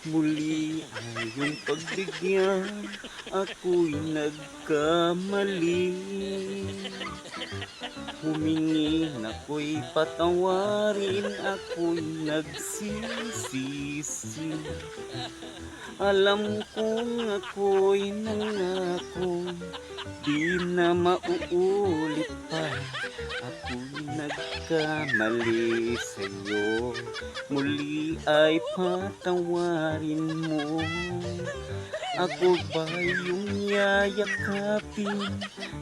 Muli ay iyong pagbigyan, ako'y nagkamali. Humingi ako'y patawarin, ako'y nagsisisi. Alam kong ako'y nangako, di na mauulit pa. Ako'y nagkamali sa'yo, muli ay patawarin mo. Ako ba yung yayakapin,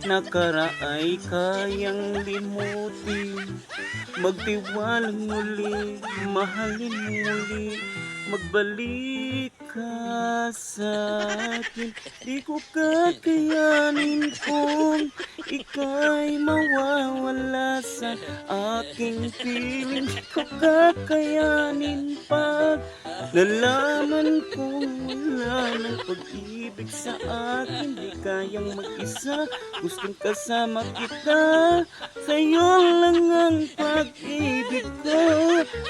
nakaraay kayang limutin? Magtiwalang muli, mahalin muli, magbalik ka sa akin. Di ko kakayanin kung ika'y mawawala sa aking piling. Di ko kakayanin pag nalaman kong wala ng pag-ibig sa akin. Di kayang mag-isa, gustong kasama kita. Sa'yo lang ang pag-ibig ko.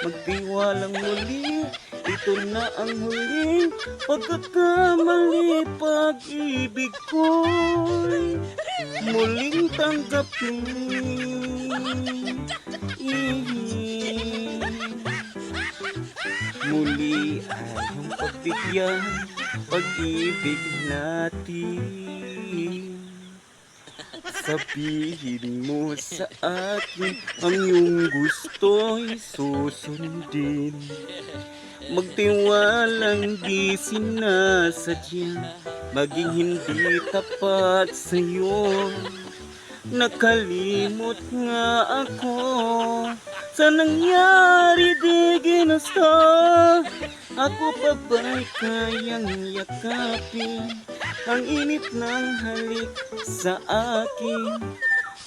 Magtiwalang muli, ito na ang huling pagkakamali. Pag-ibig ko'y muling tanggapin. Muli ay iyong pagbigyan, pag-ibig natin. Sabihin mo sa akin ang iyong gusto'y susundin. Magtiwalang di sinasadya, maging hindi tapat sa'yo. Nakalimot nga ako sa nangyari, di ginusto. Ako pa ba'y kayang yakapin ang init ng halik sa akin?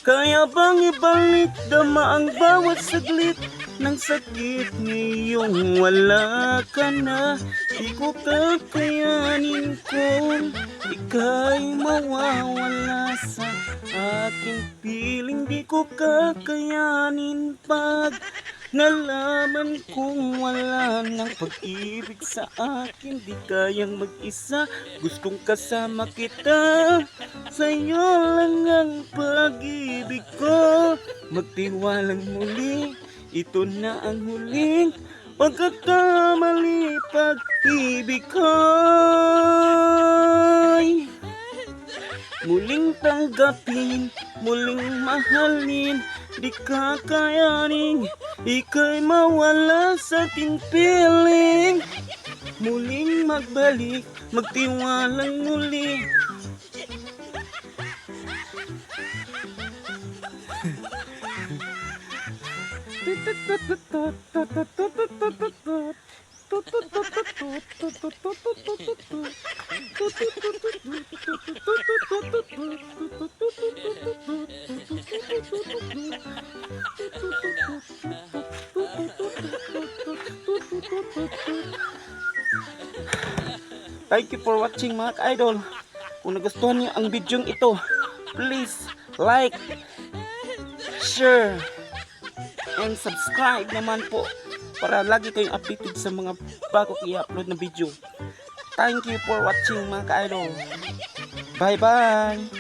Kaya bang ibalik dama ang bawat saglit ng sakit ngayong wala ka na? Di ko kakayanin kung ika'y mawawala sa aking piling. Di ko kakayanin pag nalaman kong wala ng pag-ibig sa akin. Di kayang mag-isa, gustong kasama kita. Sa'yo lang ang pag-ibig ko. Magtiwalang muli, ito na ang huling pagkakamali. Pag-ibig ko'y muling tanggapin, muling mahalin. Di kakayanin, ika'y mawala sa ating piling. Muling magbalik, magtiwalang muli. Thank you for watching mga ka-idol. Kung nagustuhan niyo ang video ito, please like, share, and subscribe naman po para lagi kayong updated sa mga bago i-upload na video. Thank you for watching mga ka-idol. Bye bye!